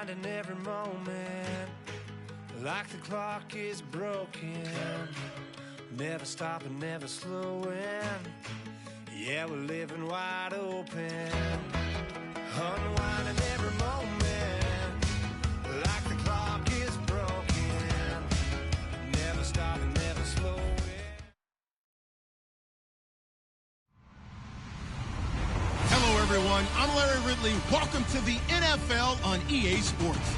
unwinding every moment, like the clock is broken. Never stopping, never slowing. Yeah, we're living wide open. Unwinding every moment, like the clock is broken. Never stopping, never slowing. Hello, everyone. I'm Larry Ridley. Welcome to the NFL on EA Sports.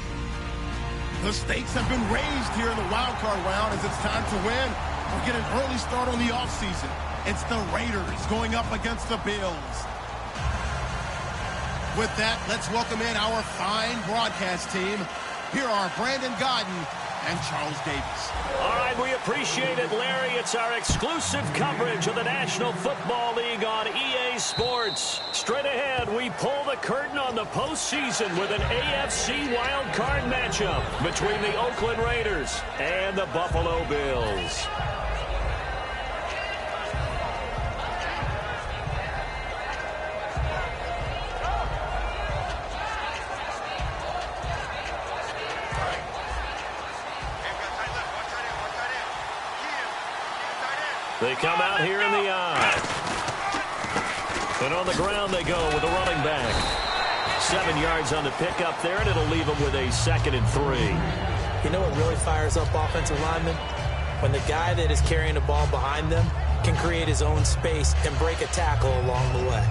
The stakes have been raised here in the wild card round as it's time to win or get an early start on the offseason. It's the Raiders going up against the Bills. With that, let's welcome in our fine broadcast team. Here are Brandon Godden and Charles Davis. All right, we appreciate it, Larry. It's our exclusive coverage of the National Football League on EA Sports. Straight ahead, we pull the curtain on the postseason with an AFC wildcard matchup between the Oakland Raiders and the Buffalo Bills. They come out here in the eye. And on the ground they go with a running back. 7 yards on the pickup there, and it'll leave them with a 2nd and 3. You know what really fires up offensive linemen? When the guy that is carrying the ball behind them can create his own space and break a tackle along the way.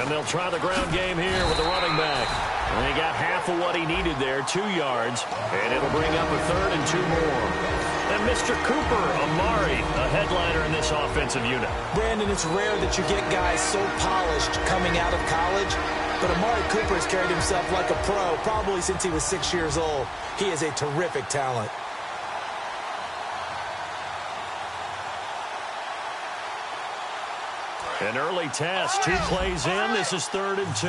And they'll try the ground game here with the running back. And he got half of what he needed there, 2 yards. And it'll bring up a 3rd and 2 more. And Mr. Cooper Amari, a headliner in this offensive unit. Brandon, it's rare that you get guys so polished coming out of college. But Amari Cooper has carried himself like a pro probably since he was 6 years old. He is a terrific talent. An early test, 2 plays in. This is 3rd and 2.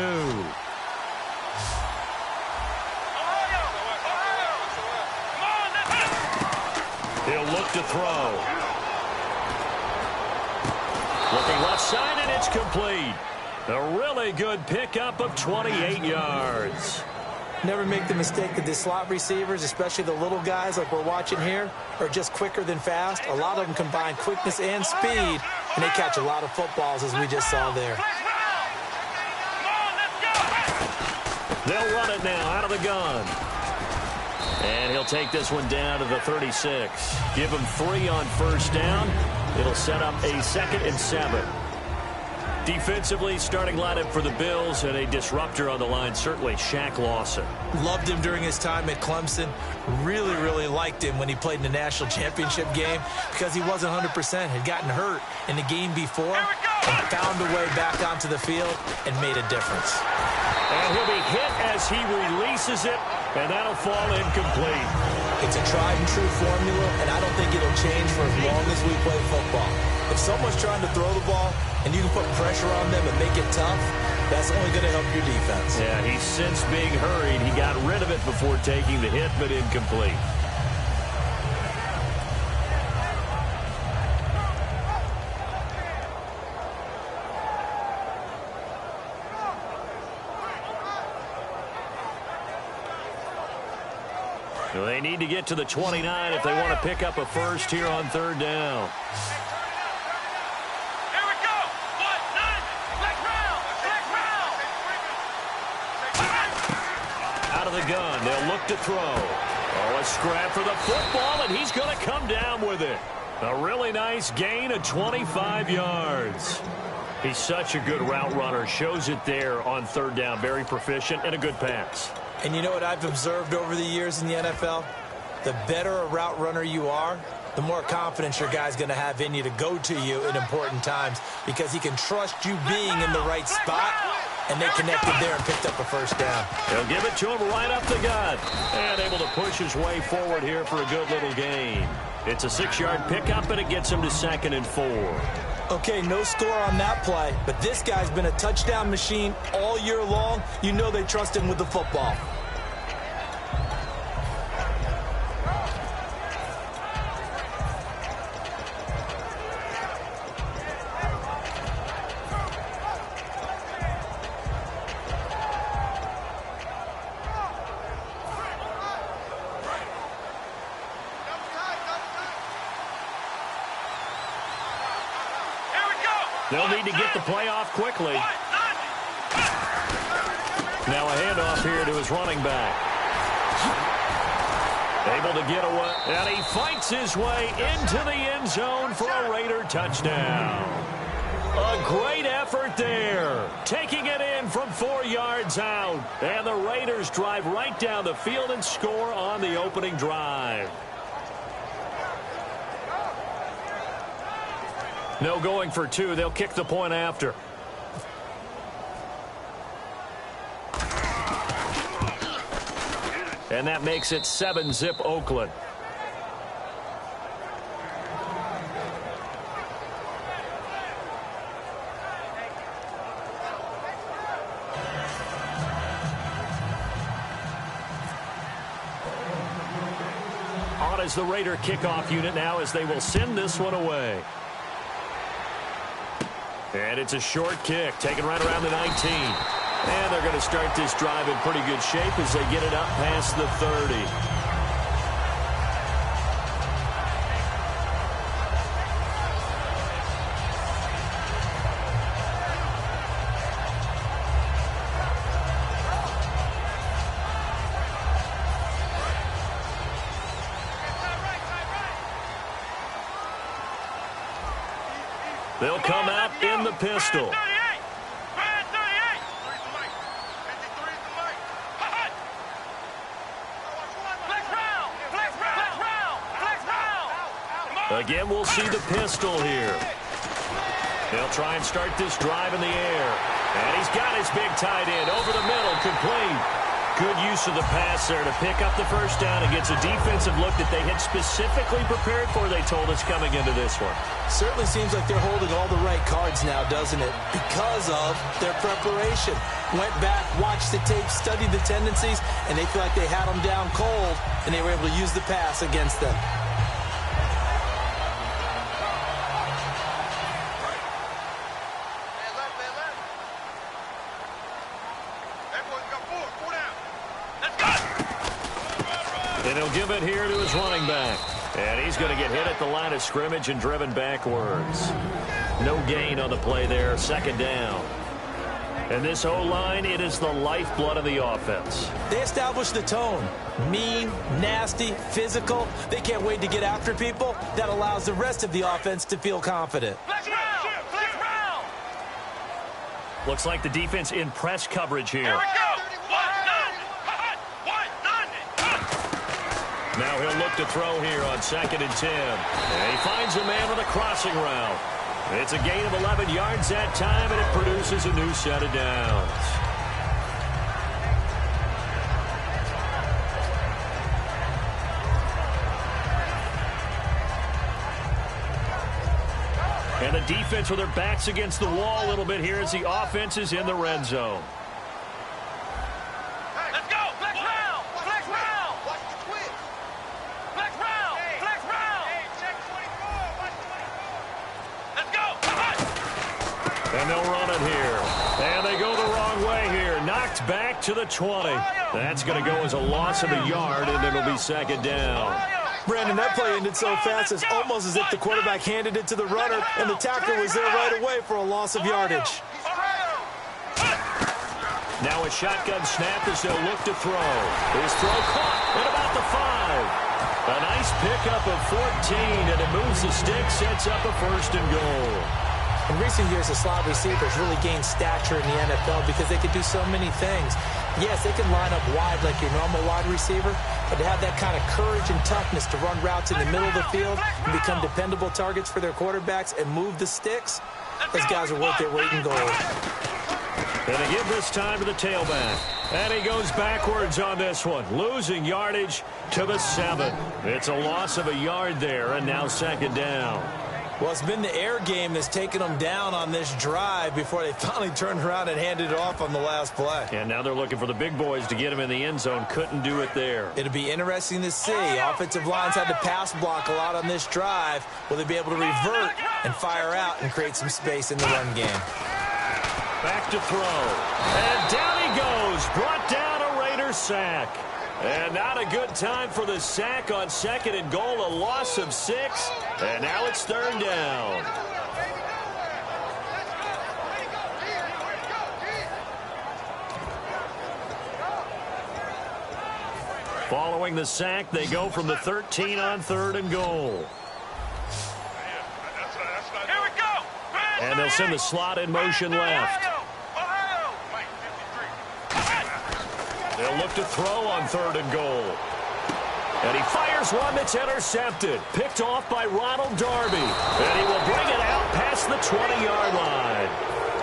He'll look to throw. Looking left side, and it's complete. A really good pickup of 28 yards. Never make the mistake that the slot receivers, especially the little guys like we're watching here, are just quicker than fast. A lot of them combine quickness and speed, and they catch a lot of footballs, as we just saw there. They'll run it now out of the gun. And he'll take this one down to the 36. Give him 3 on 1st down. It'll set up a 2nd and 7. Defensively, starting lineup for the Bills, and a disruptor on the line, certainly Shaq Lawson. Loved him during his time at Clemson. Really, really liked him when he played in the national championship game because he wasn't 100%, had gotten hurt in the game before, and found a way back onto the field and made a difference. And he'll be hit as he releases it, and that'll fall incomplete. It's a tried-and-true formula, and I don't think it'll change for as long as we play football. If someone's trying to throw the ball and you can put pressure on them and make it tough, that's only going to help your defense. Yeah, he's since being hurried. He got rid of it before taking the hit, but incomplete. Well, they need to get to the 29 if they want to pick up a first here on 3rd down. Here we go. 1-9. Black round. Out of the gun. They'll look to throw. Oh, a scrap for the football, and he's going to come down with it. A really nice gain of 25 yards. He's such a good route runner. Shows it there on 3rd down. Very proficient and a good pass. And you know what I've observed over the years in the NFL? The better a route runner you are, the more confidence your guy's going to have in you to go to you in important times because he can trust you being in the right spot, and they connected there and picked up a 1st down. They'll give it to him right up the gut. And able to push his way forward here for a good little gain. It's a 6-yard pickup, and it gets him to 2nd and 4. Okay, no score on that play, but this guy's been a touchdown machine all year long. You know they trust him with the football. They'll need to get the play off quickly. Now a handoff here to his running back. Able to get away, and he fights his way into the end zone for a Raider touchdown. A great effort there, taking it in from 4 yards out. And the Raiders drive right down the field and score on the opening drive. No going for 2. They'll kick the point after. And that makes it 7-zip Oakland. On is the Raider kickoff unit now as they will send this one away. And it's a short kick, taken right around the 19. And they're going to start this drive in pretty good shape as they get it up past the 30. They'll come out in the pistol. Again, we'll see the pistol here. They'll try and start this drive in the air. And he's got his big tight end over the middle, complete. Good use of the pass there to pick up the first down against a defensive look that they had specifically prepared for, they told us, coming into this one. Certainly seems like they're holding all the right cards now, doesn't it? Because of their preparation. Went back, watched the tape, studied the tendencies, and they feel like they had them down cold, and they were able to use the pass against them. And he'll give it here to his running back. And he's going to get hit at the line of scrimmage and driven backwards. No gain on the play there, second down. And this O-line, it is the lifeblood of the offense. They establish the tone. Mean, nasty, physical. They can't wait to get after people. That allows the rest of the offense to feel confident. Flex round! Flex round! Looks like the defense in press coverage here. Here we go! Now he'll look to throw here on 2nd and 10. And he finds a man with a crossing route. It's a gain of 11 yards that time, and it produces a new set of downs. And the defense with their backs against the wall a little bit here as the offense is in the red zone. And they'll run it here. And they go the wrong way here. Knocked back to the 20. That's going to go as a loss of a yard, and it'll be second down. Brandon, that play ended so fast, it's almost as if the quarterback handed it to the runner, and the tackler was there right away for a loss of yardage. Now a shotgun snap as they'll look to throw. His throw caught at about the 5. A nice pickup of 14, and it moves the stick, sets up a 1st and goal. In recent years, the slot receivers really gained stature in the NFL because they could do so many things. Yes, they can line up wide like your normal wide receiver, but to have that kind of courage and toughness to run routes in the middle of the field and become dependable targets for their quarterbacks and move the sticks, those guys are worth their weight in gold. And they give this time to the tailback. And he goes backwards on this one, losing yardage to the 7. It's a loss of a yard there, and now second down. Well, it's been the air game that's taken them down on this drive before they finally turned around and handed it off on the last play. And now they're looking for the big boys to get him in the end zone. Couldn't do it there. It'll be interesting to see. Offensive lines had to pass block a lot on this drive. Will they be able to revert and fire out and create some space in the run game? Back to throw. And down he goes. Brought down a Raider sack. And not a good time for the sack on 2nd and goal. A loss of 6. And now it's 3rd down. Following the sack, they go from the 13 on 3rd and goal. Here we go. And they'll send the slot in motion left. They'll look to throw on 3rd and goal. And he fires one that's intercepted. Picked off by Ronald Darby. And he will bring it out past the 20-yard line.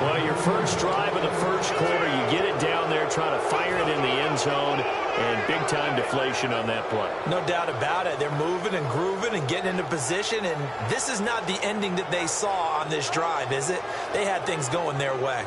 Well, your first drive of the first quarter, you get it down there, try to fire it in the end zone, and big-time deflation on that play. No doubt about it. They're moving and grooving and getting into position, and this is not the ending that they saw on this drive, is it? They had things going their way.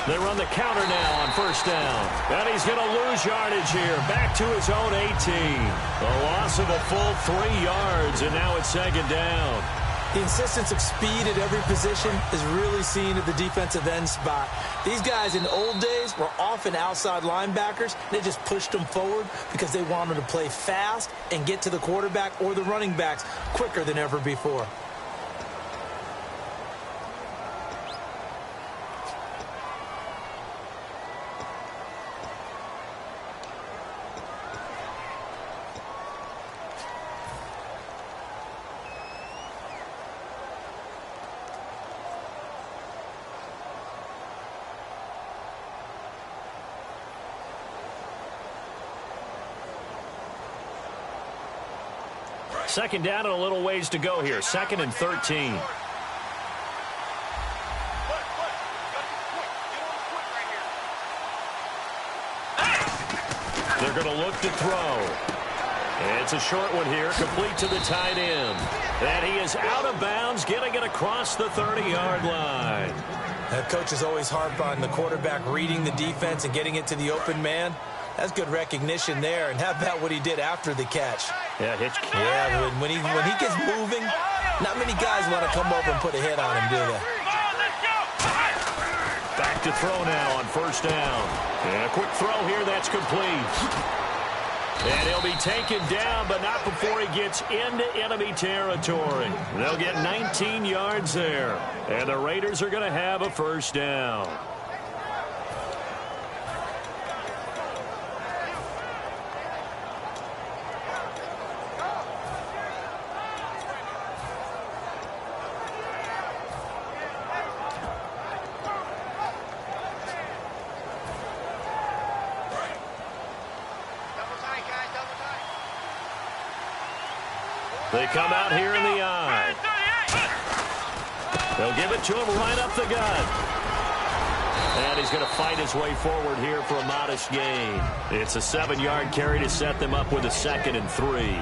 They run the counter now on 1st down. And he's going to lose yardage here. Back to his own 18. A loss of a full 3 yards, and now it's 2nd down. The insistence of speed at every position is really seen at the defensive end spot. These guys in the old days were often outside linebackers. They just pushed them forward because they wanted to play fast and get to the quarterback or the running backs quicker than ever before. Second down and a little ways to go here. 2nd and 13. They're going to look to throw. And it's a short one here, complete to the tight end. And he is out of bounds, getting it across the 30-yard line. Coaches always harp on the quarterback reading the defense and getting it to the open man. That's good recognition there. And how about what he did after the catch? Yeah, Yeah, when he gets moving, not many guys want to come over and put a hit on him, do they? Back to throw now on 1st down. And a quick throw here, that's complete. And he'll be taken down, but not before he gets into enemy territory. They'll get 19 yards there. And the Raiders are going to have a 1st down. They come out here in the eye. They'll give it to him right up the gut. And he's going to fight his way forward here for a modest gain. It's a 7-yard carry to set them up with a 2nd and 3.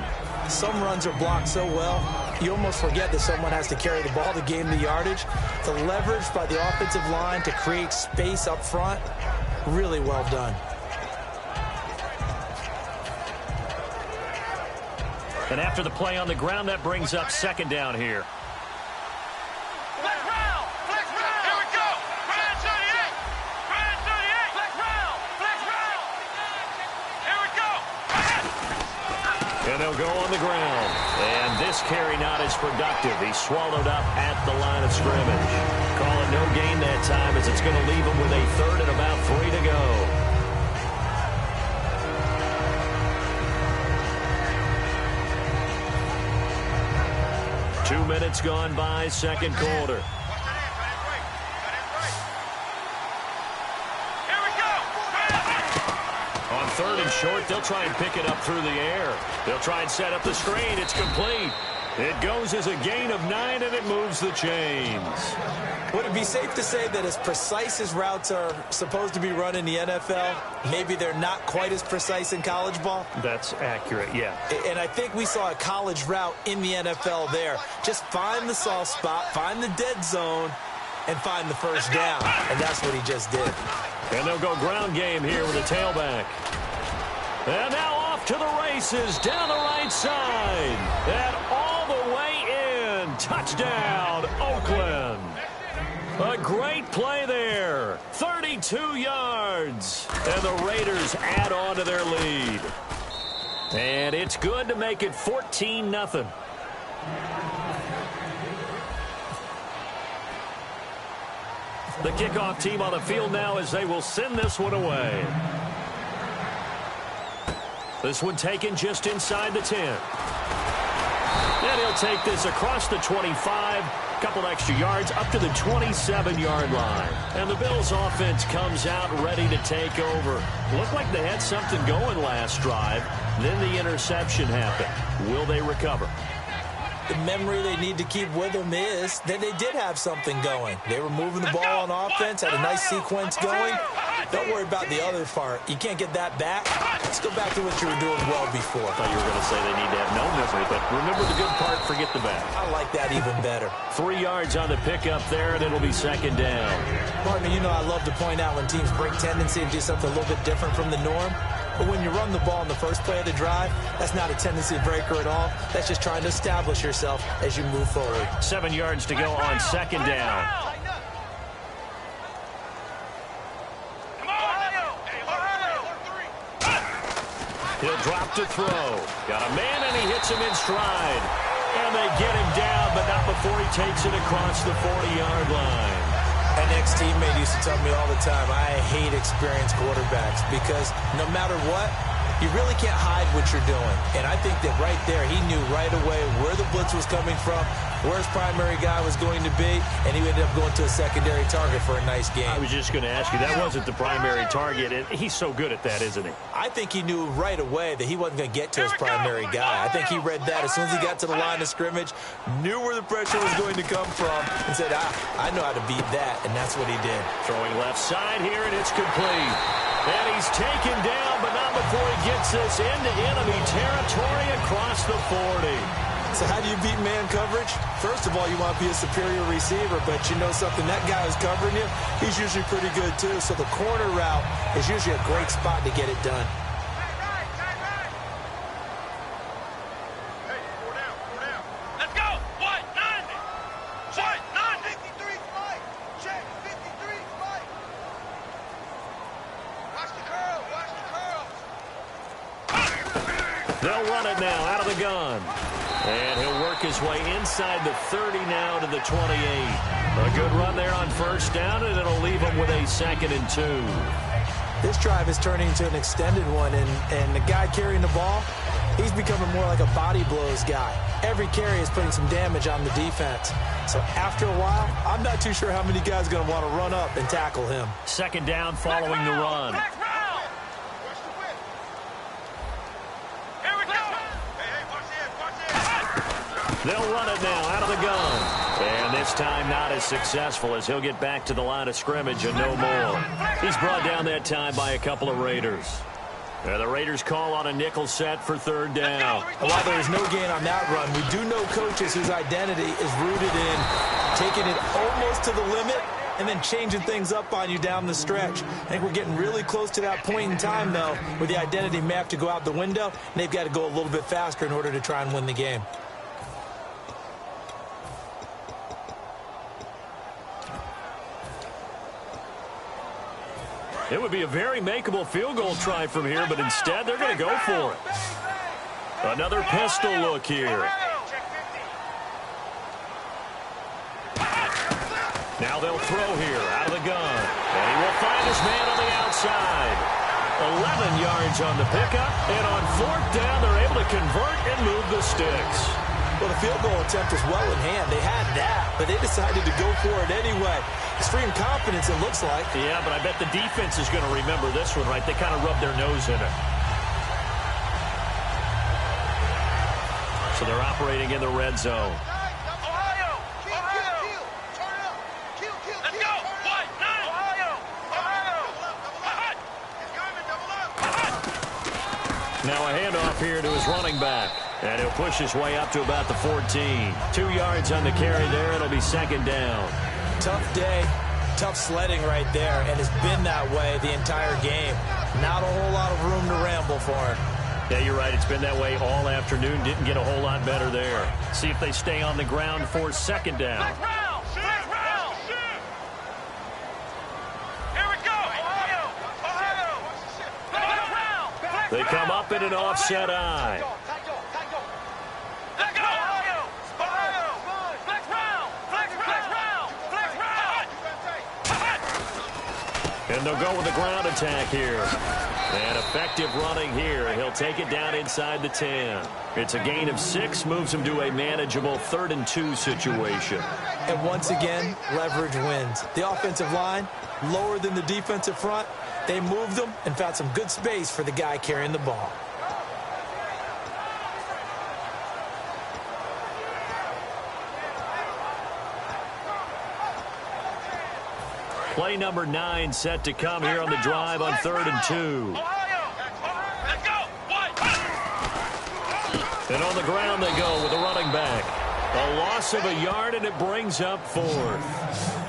Some runs are blocked so well, you almost forget that someone has to carry the ball to gain the yardage. The leverage by the offensive line to create space up front, really well done. And after the play on the ground, that brings up 2nd down here. Flex round! Flex round! Here we go! Grand 38! Grand 38! Flex round! Flex round! Here we go! And they'll go on the ground. And this carry not as productive. He's swallowed up at the line of scrimmage. Call it no gain that time as it's going to leave him with a 3rd and about 3 to go. 2 minutes gone by, 2nd quarter. On 3rd and short, they'll try and pick it up through the air. They'll try and set up the screen. It's complete. It goes as a gain of 9, and it moves the chains. Would it be safe to say that as precise as routes are supposed to be run in the NFL, maybe they're not quite as precise in college ball? That's accurate, yeah. And I think we saw a college route in the NFL there. Just find the soft spot, find the dead zone, and find the 1st down. And that's what he just did. And they'll go ground game here with a tailback. And now off to the races down the right side. And all the way in. Touchdown, Oakland. A great play there. 32 yards. And the Raiders add on to their lead. And it's good to make it 14-0. The kickoff team on the field now as they will send this one away. This one taken just inside the 10. And he'll take this across the 25, couple extra yards up to the 27-yard line. And the Bills offense comes out ready to take over. Looked like they had something going last drive. Then the interception happened. Will they recover? The memory they need to keep with them is that they did have something going. They were moving the ball on offense, had a nice sequence going. Don't worry about the other part. You can't get that back. Let's go back to what you were doing well before. I thought you were going to say they need to have no memory, but remember the good part, forget the bad. I like that even better. 3 yards on the pickup there, and it'll be second down. Martin, you know I love to point out when teams break tendency and do something a little bit different from the norm. But when you run the ball in the first play of the drive, that's not a tendency breaker at all. That's just trying to establish yourself as you move forward. 7 yards to go on second down. He'll drop to throw. Got a man, and he hits him in stride. And they get him down, but not before he takes it across the 40-yard line. An ex-teammate used to tell me all the time, I hate experienced quarterbacks because no matter what, you really can't hide what you're doing. And I think that right there, he knew right away where the blitz was coming from, where his primary guy was going to be, and he ended up going to a secondary target for a nice game. I was just going to ask you, that wasn't the primary target, and he's so good at that, isn't he? I think he knew right away that he wasn't going to get to his primary guy. I think he read that as soon as he got to the line of scrimmage, knew where the pressure was going to come from, and said, I know how to beat that, and that's what he did. Throwing left side here, and it's complete. And he's taken down, but not before he gets this into enemy territory across the 40. So how do you beat man coverage? First of all, you want to be a superior receiver, but you know something, that guy who's covering you, he's usually pretty good too. So the corner route is usually a great spot to get it done. Let's go. What? 90. What? 90. 53 fight. Check. 53 fight. Watch the curl. Watch the curl. They'll run it now out of the gun. And he'll work his way inside the 30 now to the 28. A good run there on first down, and it'll leave him with a 2nd and 2. This drive is turning into an extended one, and the guy carrying the ball, he's becoming more like a body blows guy. Every carry is putting some damage on the defense. So after a while, I'm not too sure how many guys are going to want to run up and tackle him. 2nd down following the run. They'll run it now out of the gun. And this time not as successful as he'll get back to the line of scrimmage and no more. He's brought down that time by a couple of Raiders. The Raiders call on a nickel set for 3rd down. While there is no gain on that run, we do know coaches whose identity is rooted in taking it almost to the limit and then changing things up on you down the stretch. I think we're getting really close to that point in time, though, where the identity may have to go out the window, and they've got to go a little bit faster in order to try and win the game. It would be a very makeable field goal try from here, but instead they're going to go for it. Another pistol look here. Now they'll throw here out of the gun. And he will find his man on the outside. 11 yards on the pickup. And on 4th down, they're able to convert and move the sticks. Well, the field goal attempt was well in hand. They had that, but they decided to go for it anyway. Extreme confidence, it looks like. Yeah, but I bet the defense is going to remember this one, right? They kind of rubbed their nose in it. So they're operating in the red zone. Ohio. Turn up. Let's go. What? 9. Ohio. It's coming. Double up. Now a handoff here to his running back. And he'll push his way up to about the 14. 2 yards on the carry there. It'll be 2nd down. Tough day, tough sledding right there, and it's been that way the entire game. Not a whole lot of room to ramble for him. Yeah, you're right. It's been that way all afternoon. Didn't get a whole lot better there. See if they stay on the ground for 2nd down. Flex round. Here we go. Ohio. Flex round. Flex They come up in an offset eye. Let go! Ohio! Flex round! Flex round! Flex round! And they'll go with the ground attack here. And effective running here. He'll take it down inside the 10. It's a gain of 6, moves him to a manageable 3rd and 2 situation. And once again, leverage wins. The offensive line, lower than the defensive front. They moved them and found some good space for the guy carrying the ball. Play number 9 set to come here on the drive on 3rd and 2. And on the ground they go with the running back. A loss of a yard, and it brings up 4th.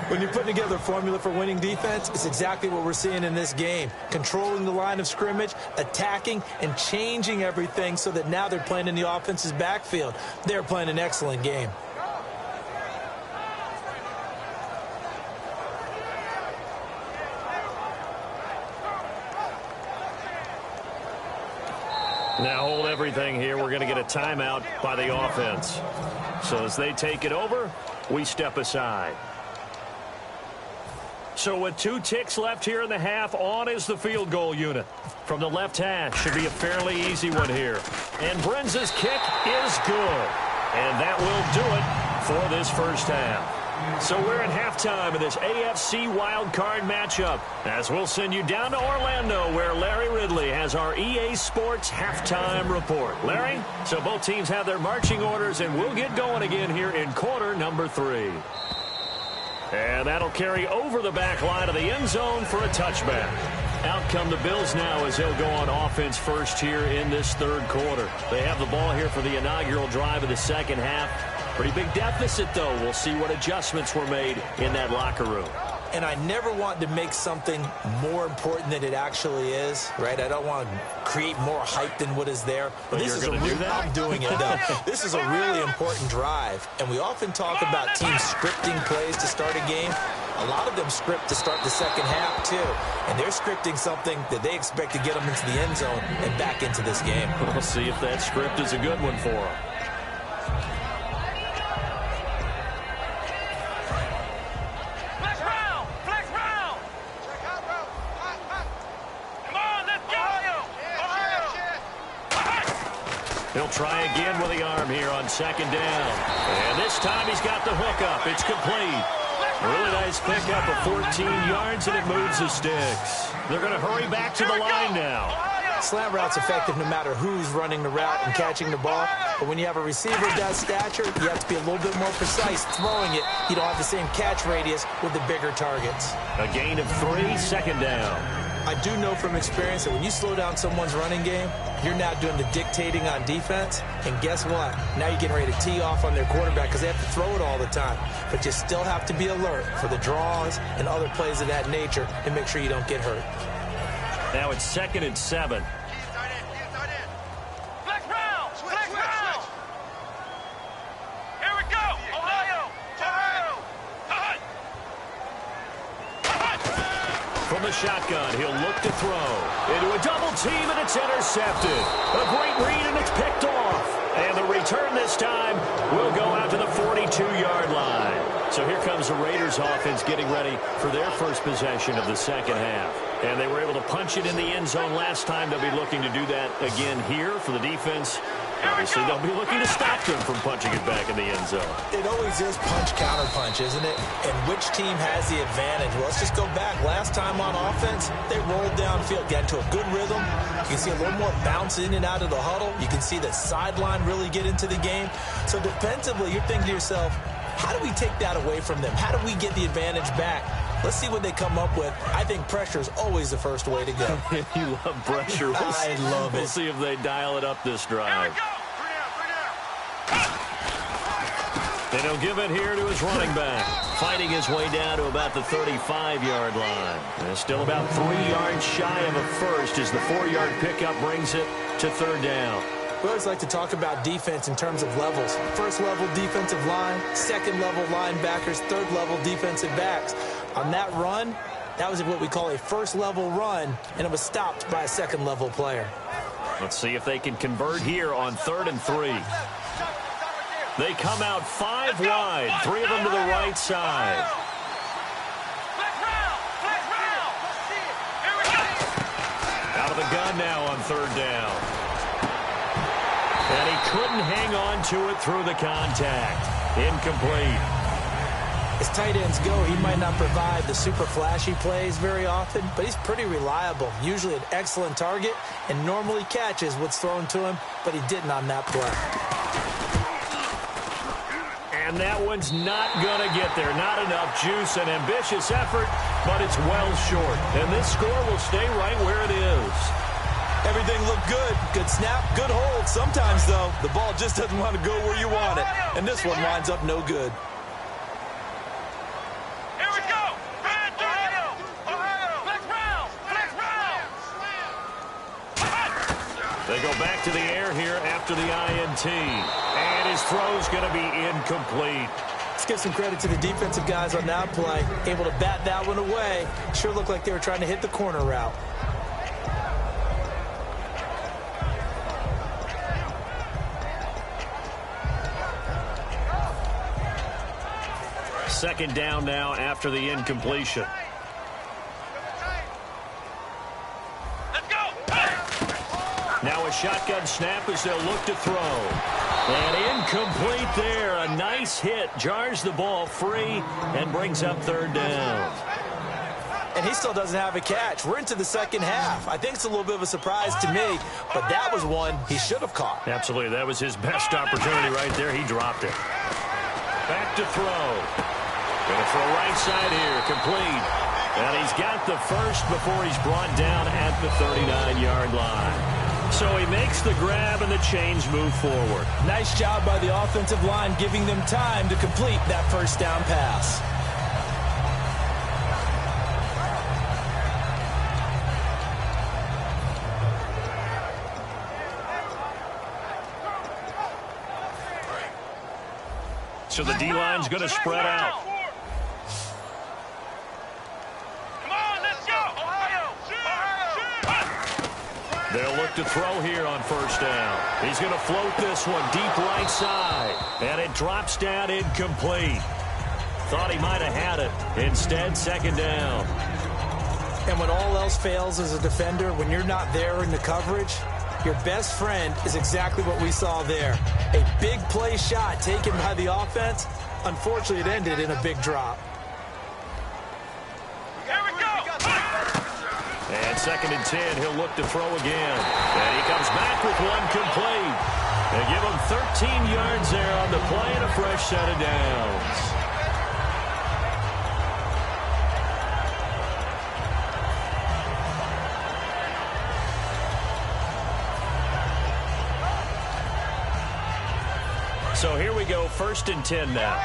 When you're putting together a formula for winning defense, it's exactly what we're seeing in this game. Controlling the line of scrimmage, attacking, and changing everything so that now they're playing in the offense's backfield. They're playing an excellent game. Now hold everything here. We're going to get a timeout by the offense. So as they take it over, we step aside. So with 2 ticks left here in the half, on is the field goal unit. From the left hash, should be a fairly easy one here. And Brenza's kick is good. And that will do it for this first half. So we're at halftime of this AFC wildcard matchup, as we'll send you down to Orlando, where Larry Ridley has our EA Sports halftime report. Larry, so both teams have their marching orders, and we'll get going again here in quarter number 3. And that'll carry over the back line of the end zone for a touchback. Out come the Bills now as they'll go on offense first here in this 3rd quarter. They have the ball here for the inaugural drive of the second half. Pretty big deficit, though. We'll see what adjustments were made in that locker room. And I never want to make something more important than it actually is, right? I don't want to create more hype than what is there. But this is I'm doing it, though. This is a really important drive. And we often talk about teams scripting plays to start a game. A lot of them script to start the second half, too. And they're scripting something that they expect to get them into the end zone and back into this game. We'll see if that script is a good one for them. He'll try again with the arm here on 2nd down. And this time he's got the hook up. It's complete. Really nice pickup of 14 yards, and it moves the sticks. They're going to hurry back to the line now. Slant route's effective no matter who's running the route and catching the ball. But when you have a receiver of that stature, you have to be a little bit more precise throwing it. You don't have the same catch radius with the bigger targets. A gain of 3, 2nd down. I do know from experience that when you slow down someone's running game, you're now doing the dictating on defense. And guess what? Now you're getting ready to tee off on their quarterback because they have to throw it all the time. But you still have to be alert for the draws and other plays of that nature and make sure you don't get hurt. Now it's 2nd and 7. Flex round! Flex round! Here we go! Ohio! From the shotgun, he'll look to throw. Into a double team, and it's intercepted. A great read, and it's picked off. And the return this time will go out to the 42-yard line. So here comes the Raiders offense getting ready for their first possession of the second half. And they were able to punch it in the end zone last time. They'll be looking to do that again here for the defense. Obviously, they'll be looking to stop them from punching it back in the end zone. It always is punch-counter-punch, isn't it? And which team has the advantage? Well, let's just go back. Last time on offense, they rolled downfield, got into a good rhythm. You can see a little more bounce in and out of the huddle. You can see the sideline really get into the game. So defensively, you're thinking to yourself, how do we take that away from them? How do we get the advantage back? Let's see what they come up with. I think pressure is always the first way to go. You love pressure. I love it. We'll see if they dial it up this drive. And he'll give it here to his running back. Fighting his way down to about the 35-yard line. And still about 3 yards shy of a first as the 4-yard pickup brings it to 3rd down. We always like to talk about defense in terms of levels. First level defensive line, second level linebackers, third level defensive backs. On that run, that was what we call a first level run, and it was stopped by a second level player. Let's see if they can convert here on 3rd and 3. They come out 5 wide, 3 of them to the right side. Out of the gun now on 3rd down. And he couldn't hang on to it through the contact. Incomplete. As tight ends go, he might not provide the super flashy plays very often, but he's pretty reliable. Usually an excellent target and normally catches what's thrown to him, but he didn't on that play. And that one's not going to get there. Not enough juice. An ambitious effort, but it's well short. And this score will stay right where it is. Everything looked good. Good snap, good hold. Sometimes, though, the ball just doesn't want to go where you want it. And this one winds up no good. Here we go. They go back to the air here after the INT. And his throw's going to be incomplete. Let's give some credit to the defensive guys on that play. Able to bat that one away. Sure looked like they were trying to hit the corner route. Second down now after the incompletion. Let's go. Now a shotgun snap as they'll look to throw. And incomplete there. A nice hit. Jars the ball free and brings up 3rd down. And he still doesn't have a catch. We're into the second half. I think it's a little bit of a surprise to me, but that was one he should have caught. Absolutely. That was his best opportunity right there. He dropped it. Back to throw. Going to throw right side here. Complete. And he's got the first before he's brought down at the 39-yard line. So he makes the grab and the chains move forward. Nice job by the offensive line giving them time to complete that first down pass. So the D-line's going to spread out. They'll look to throw here on 1st down. He's going to float this one deep right side. And it drops down incomplete. Thought he might have had it. Instead, 2nd down. And when all else fails as a defender, when you're not there in the coverage, your best friend is exactly what we saw there. A big play shot taken by the offense. Unfortunately, it ended in a big drop. And 2nd and 10, he'll look to throw again. And he comes back with one complete. They give him 13 yards there on the play and a fresh set of downs. So here we go, 1st and 10 now.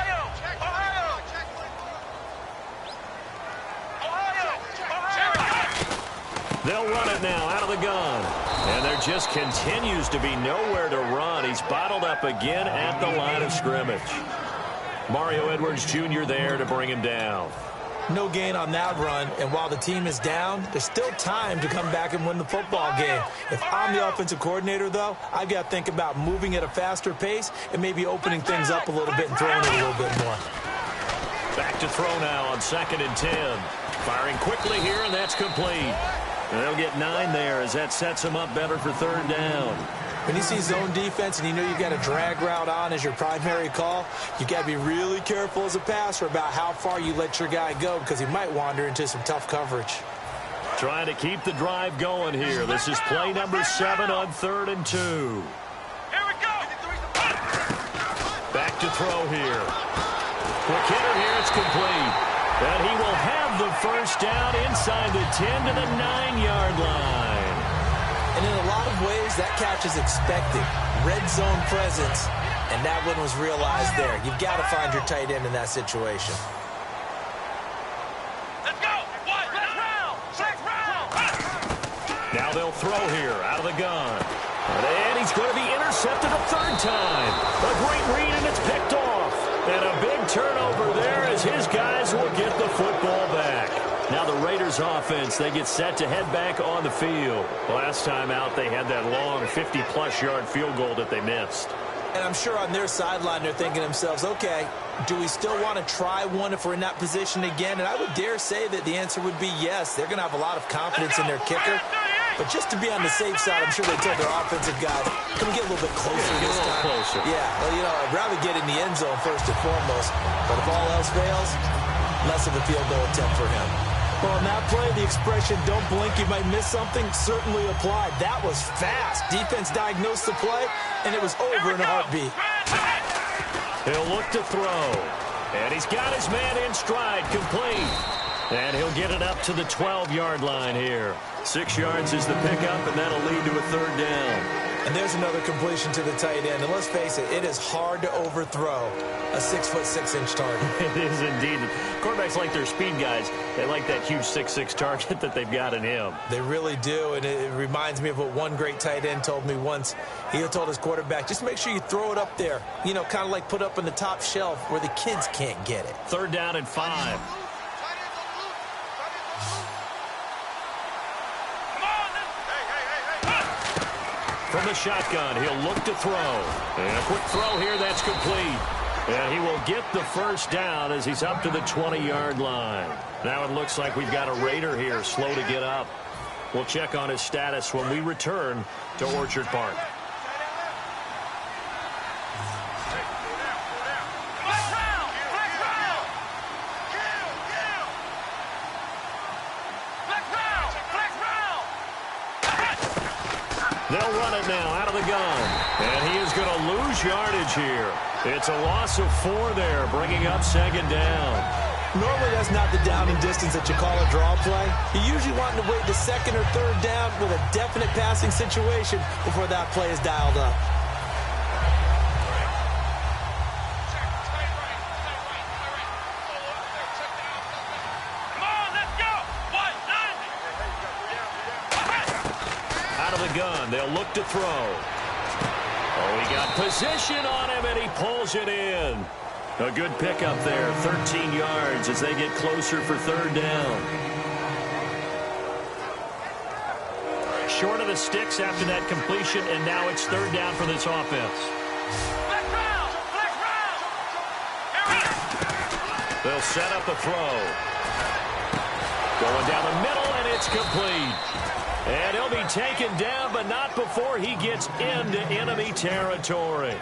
They'll run it now out of the gun. And there just continues to be nowhere to run. He's bottled up again at the line of scrimmage. Mario Edwards Jr. there to bring him down. No gain on that run, and while the team is down, there's still time to come back and win the football game. If I'm the offensive coordinator, though, I've got to think about moving at a faster pace and maybe opening things up a little bit and throwing it a little bit more. Back to throw now on 2nd and 10. Firing quickly here, and that's complete. And they'll get 9 there as that sets them up better for 3rd down. When you see zone defense and you know you've got a drag route on as your primary call, you've got to be really careful as a passer about how far you let your guy go because he might wander into some tough coverage. Trying to keep the drive going here. This is play number 7 on 3rd and 2. Here we go. Back to throw here. Quick hitter here. It's complete. And he will have the first down inside the 10 to the 9-yard line. And in a lot of ways, that catch is expected. Red zone presence, and that one was realized there. You've got to find your tight end in that situation. Let's go. Let's round. Now they'll throw here out of the gun. And he's going to be intercepted a 3rd time. A great read, and it's picked off. And a big turnover there as his guys will get the football back. Now the Raiders Eagles offense. They get set to head back on the field. Last time out, they had that long 50-plus yard field goal that they missed. And I'm sure on their sideline they're thinking to themselves, okay, do we still want to try one if we're in that position again? And I would dare say that the answer would be yes. They're going to have a lot of confidence in their kicker. But just to be on the safe side, I'm sure they told their offensive guys, can we get a little bit closer this time? Closer. Yeah, well, you know, I'd rather get in the end zone first and foremost. But if all else fails, less of a field goal attempt for him. Well, on that play, the expression, don't blink, you might miss something, certainly applied. That was fast. Defense diagnosed the play, and it was over in a heartbeat. He'll look to throw. And he's got his man in stride, complete. And he'll get it up to the 12-yard line here. 6 yards is the pickup, and that'll lead to a third down. And there's another completion to the tight end. And let's face it, it is hard to overthrow a 6'6" target. It is indeed. Quarterbacks like their speed guys. They like that huge 6'6" target that they've got in him. They really do, and it reminds me of what one great tight end told me once. He told his quarterback, just make sure you throw it up there. You know, kind of like put up on the top shelf where the kids can't get it. 3rd down and 5. From the shotgun, he'll look to throw. And a quick throw here, that's complete. And he will get the first down as he's up to the 20-yard line. Now it looks like we've got a Raider here, slow to get up. We'll check on his status when we return to Orchard Park. They'll run it now out of the gun. And he is going to lose yardage here. It's a loss of 4 there, bringing up 2nd down. Normally that's not the down and distance that you call a draw play. You usually want to wait the 2nd or 3rd down with a definite passing situation before that play is dialed up. Gun. They'll look to throw. Oh, he got position on him, and he pulls it in. A good pickup there, 13 yards as they get closer for 3rd down. Short of the sticks after that completion, and now it's 3rd down for this offense. They'll set up a throw. Going down the middle, and it's complete. And he'll be taken down, but not before he gets into enemy territory.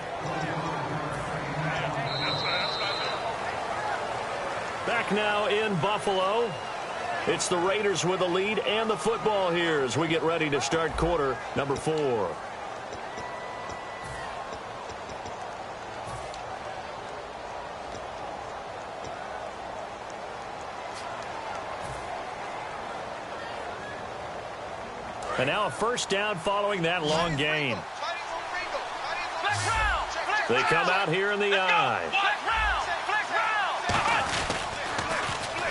Back now in Buffalo. It's the Raiders with the lead and the football here as we get ready to start quarter number 4. And now a first down following that long gain. They come out here in the eye.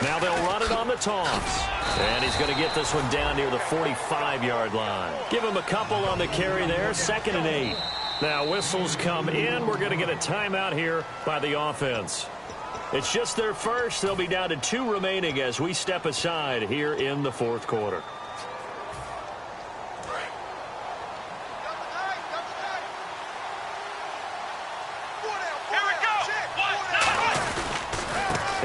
Now they'll run it on the toss. And he's going to get this one down near the 45-yard line. Give him a couple on the carry there, 2nd and 8. Now whistles come in. We're going to get a timeout here by the offense. It's just their first. They'll be down to 2 remaining as we step aside here in the 4th quarter.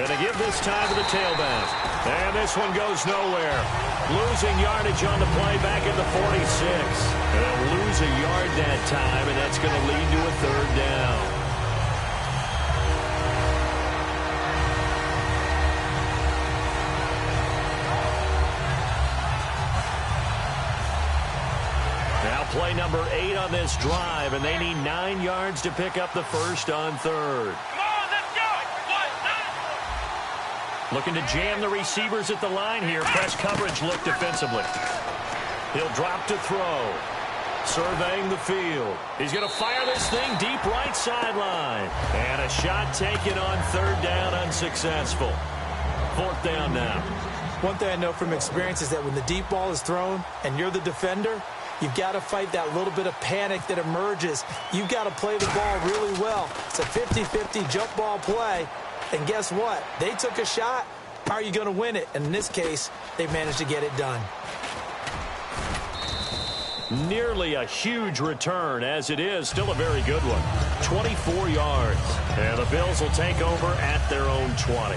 And to give this time to the tailback. And this one goes nowhere. Losing yardage on the play back at the 46. And they'll lose a yard that time, and that's going to lead to a 3rd down. Now play number 8 on this drive, and they need 9 yards to pick up the first on 3rd. Looking to jam the receivers at the line here. Press coverage look defensively. He'll drop to throw. Surveying the field. He's going to fire this thing deep right sideline. And a shot taken on 3rd down, unsuccessful. 4th down now. One thing I know from experience is that when the deep ball is thrown and you're the defender, you've got to fight that little bit of panic that emerges. You've got to play the ball really well. It's a 50-50 jump ball play. And guess what? They took a shot. How are you going to win it? And in this case, they managed to get it done. Nearly a huge return, as it is. Still a very good one. 24 yards. And the Bills will take over at their own 20.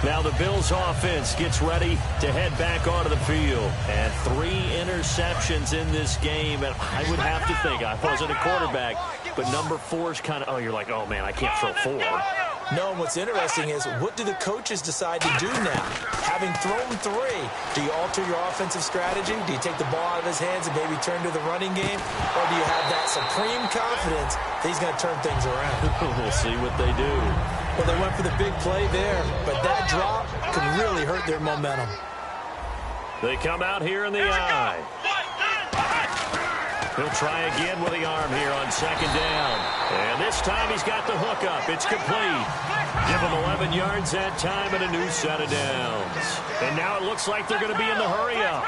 Now the Bills offense gets ready to head back onto the field. And 3 interceptions in this game. And I would have to think, I wasn't a quarterback, but number 4 is kind of, oh, you're like, oh, man, I can't throw 4. No, and what's interesting is, what do the coaches decide to do now? Having thrown 3, do you alter your offensive strategy? Do you take the ball out of his hands and maybe turn to the running game? Or do you have that supreme confidence that he's going to turn things around? We'll see what they do. Well, they went for the big play there, but that drop could really hurt their momentum. They come out here in the eye. He'll try again with the arm here on 2nd down. And this time he's got the hook up. It's complete. Give him 11 yards that time and a new set of downs. And now it looks like they're going to be in the hurry up.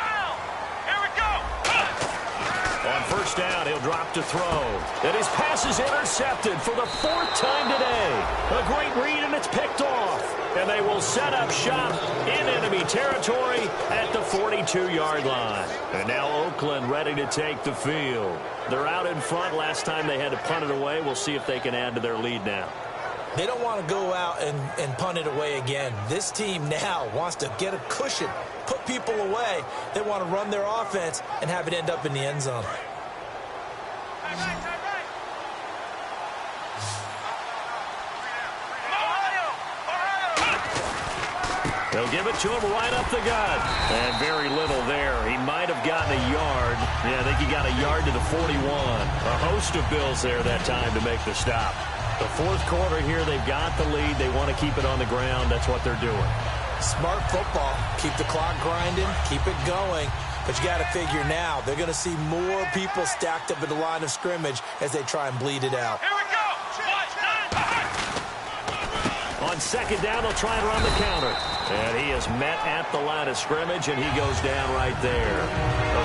On 1st down, he'll drop to throw. And his pass is intercepted for the 4th time today. A great read, and it's picked off. And they will set up shop in enemy territory at the 42-yard line. And now Oakland ready to take the field. They're out in front. Last time they had to punt it away. We'll see if they can add to their lead now. They don't want to go out and punt it away again. This team now wants to get a cushion, put people away. They want to run their offense and have it end up in the end zone. They'll give it to him right up the gut. And very little there. He might have gotten a yard. Yeah, I think he got a yard to the 41. A host of Bills there that time to make the stop. The 4th quarter here, they've got the lead. They want to keep it on the ground. That's what they're doing. Smart football. Keep the clock grinding. Keep it going. But you got to figure now, they're going to see more people stacked up at the line of scrimmage as they try and bleed it out. Here we go. On 2nd down, they'll try and run the counter. And he is met at the line of scrimmage, and he goes down right there.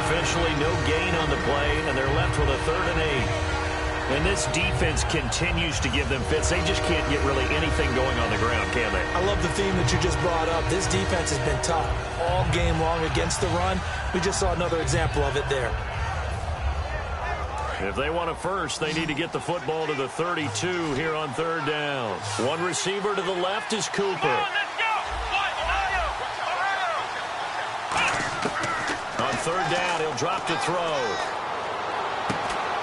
Officially no gain on the play, and they're left with a 3rd and 8. And this defense continues to give them fits. They just can't get really anything going on the ground, can they? I love the theme that you just brought up. This defense has been tough all game long against the run. We just saw another example of it there. If they want a first, they need to get the football to the 32 here on 3rd down. One receiver to the left is Cooper. On 3rd down, he'll drop to throw.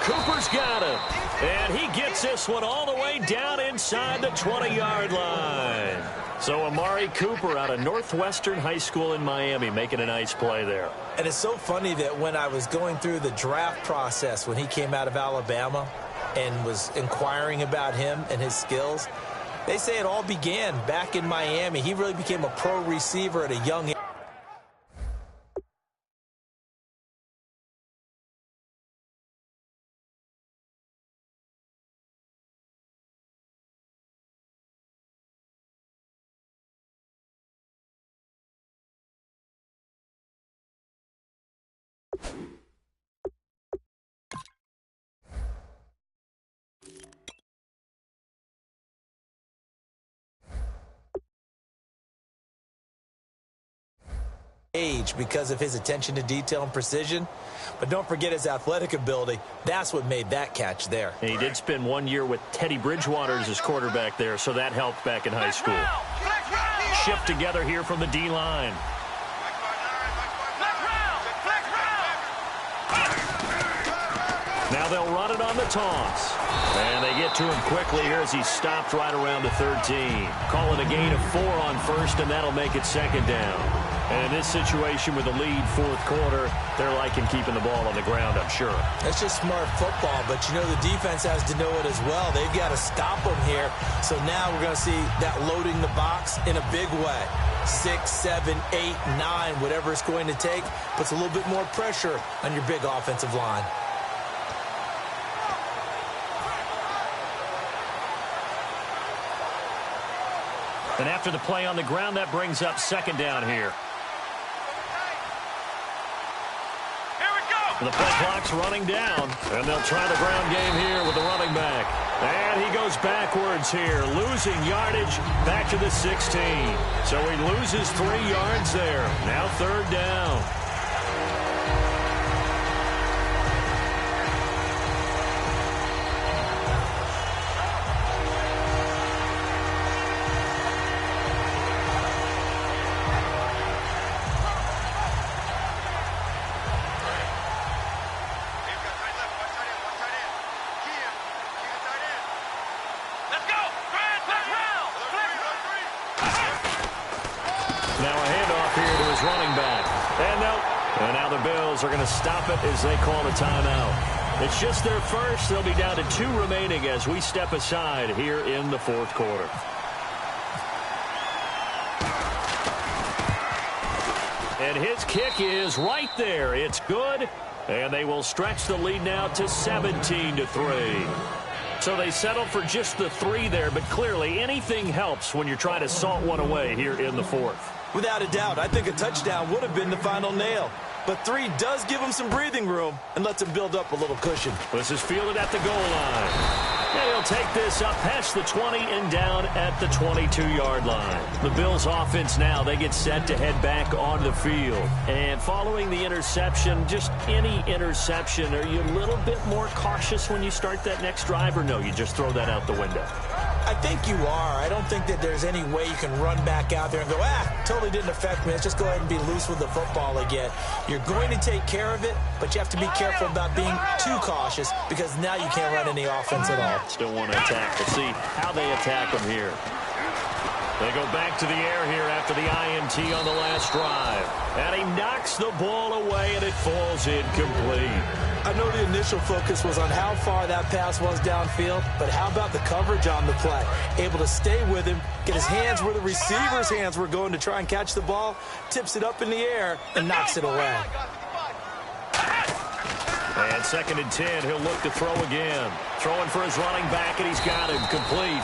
Cooper's got him. And he gets this one all the way down inside the 20-yard line. So Amari Cooper out of Northwestern High School in Miami making a nice play there. And it's so funny that when I was going through the draft process when he came out of Alabama and was inquiring about him and his skills, they say it all began back in Miami. He really became a pro receiver at a young age. Because of his attention to detail and precision. But don't forget his athletic ability. That's what made that catch there. And he did spend 1 year with Teddy Bridgewater as his quarterback there, so that helped back in high school. Shift together here from the D-line. Now they'll run it on the toss. And they get to him quickly here as he's stopped right around the 13. Call it a gain of 4 on 1st, and that'll make it 2nd down. And in this situation with the lead 4th quarter, they're liking keeping the ball on the ground, I'm sure. It's just smart football, but you know the defense has to know it as well. They've got to stop them here. So now we're going to see that loading the box in a big way. 6, 7, 8, 9, whatever it's going to take, puts a little bit more pressure on your big offensive line. And after the play on the ground, that brings up 2nd down here. Here we go. The play clock's running down, and they'll try the ground game here with the running back. And he goes backwards here, losing yardage back to the 16. So he loses 3 yards there. Now 3rd down. And now the Bills are going to stop it as they call a timeout. It's just their first. They'll be down to 2 remaining as we step aside here in the 4th quarter. And his kick is right there. It's good. And they will stretch the lead now to 17-3. So they settle for just the 3 there, but clearly anything helps when you're trying to salt one away here in the 4th. Without a doubt, I think a touchdown would have been the final nail. But 3 does give him some breathing room and lets him build up a little cushion. This is fielded at the goal line. And he'll take this up past the 20 and down at the 22-yard line. The Bills offense now, they get set to head back on the field. And following the interception, just any interception, are you a little bit more cautious when you start that next drive, or no, you just throw that out the window? I think you are. I don't think that there's any way you can run back out there and go, totally didn't affect me. Let's just go ahead and be loose with the football again. You're going to take care of it, but you have to be careful about being too cautious because now you can't run any offense at all. Still want to attack. We'll see how they attack them here. They go back to the air here after the INT on the last drive. And he knocks the ball away, and it falls incomplete. I know the initial focus was on how far that pass was downfield, but how about the coverage on the play? Able to stay with him, get his hands where the receiver's hands were going to try and catch the ball, tips it up in the air, and knocks it away. And 2nd and 10, he'll look to throw again. Throwing for his running back, and he's got him complete.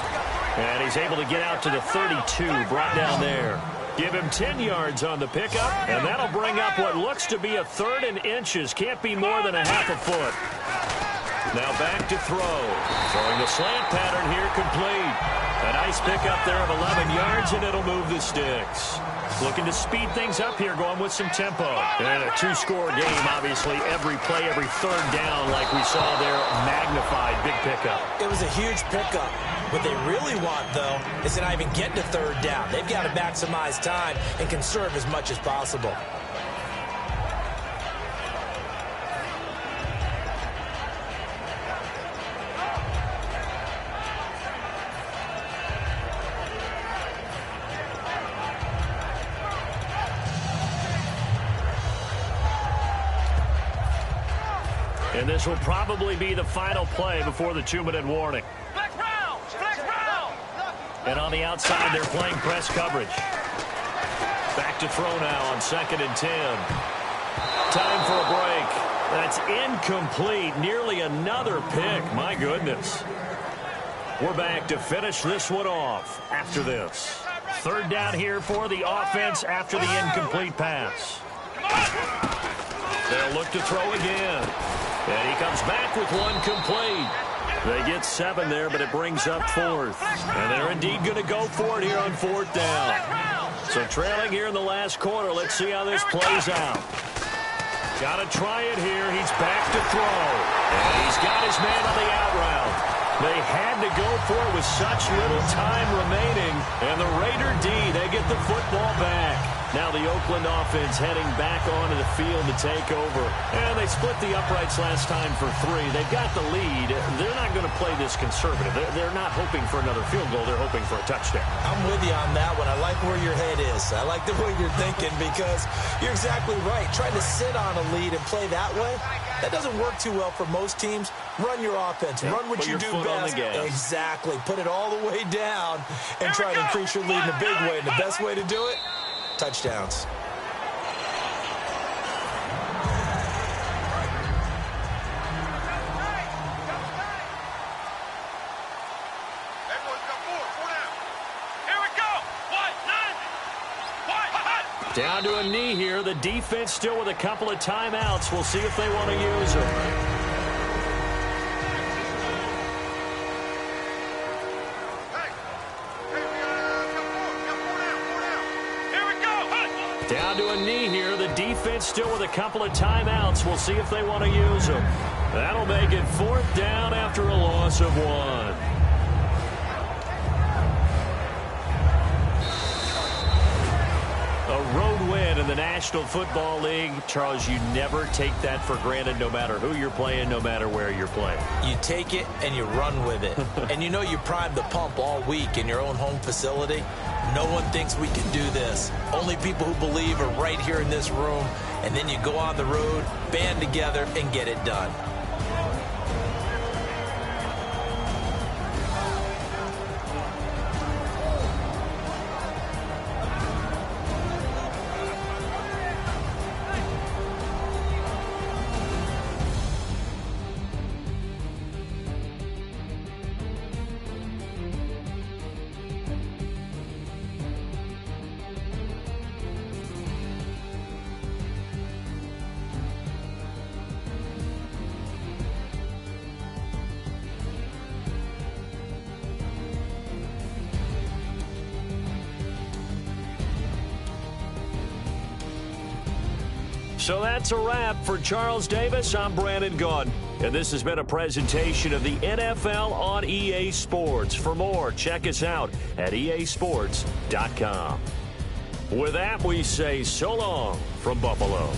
And he's able to get out to the 32, brought down there. Give him 10 yards on the pickup, and that'll bring up what looks to be a 3rd and inches. Can't be more than a half a foot. Now back to throw. Throwing the slant pattern here complete. A nice pickup there of 11 yards, and it'll move the sticks. Looking to speed things up here, going with some tempo. And a 2-score game, obviously. Every play, every 3rd down, like we saw there, magnified. Big pickup. It was a huge pickup. What they really want, though, is to not even get to 3rd down. They've got to maximize time and conserve as much as possible. And this will probably be the final play before the 2-minute warning. Flex round! Flex round! And on the outside, they're playing press coverage. Back to throw now on 2nd and 10. Time for a break. That's incomplete. Nearly another pick. My goodness. We're back to finish this one off after this. 3rd down here for the offense after the incomplete pass. They'll look to throw again. And he comes back with one complete. They get 7 there, but it brings up 4th. And they're indeed going to go for it here on 4th down. So trailing here in the last quarter. Let's see how this plays out. Got to try it here. He's back to throw. And he's got his man on the out route. They had to go for it with such little time remaining. And the Raider D, they get the football back. Now the Oakland offense heading back onto the field to take over. And they split the uprights last time for 3. They've got the lead. They're not going to play this conservative. They're not hoping for another field goal. They're hoping for a touchdown. I'm with you on that one. I like where your head is. I like the way you're thinking because you're exactly right. Trying to sit on a lead and play that way, that doesn't work too well for most teams. Run your offense. Yep. Run what you do best. Exactly. Put it all the way down and try to increase your lead in a big way. And the best way to do it, touchdowns. Down to a knee here. The defense still with a couple of timeouts. We'll see if they want to use them. Down to a knee here. The defense still with a couple of timeouts. We'll see if they want to use them. That'll make it 4th down after a loss of 1. A road win in the National Football League. Charles, you never take that for granted no matter who you're playing, no matter where you're playing. You take it and you run with it. And you know you primed the pump all week in your own home facility. No one thinks we can do this. Only people who believe are right here in this room. And then you go on the road, band together, and get it done. So that's a wrap for Charles Davis. I'm Brandon Gaudin, and this has been a presentation of the NFL on EA Sports. For more, check us out at easports.com. With that, we say so long from Buffalo.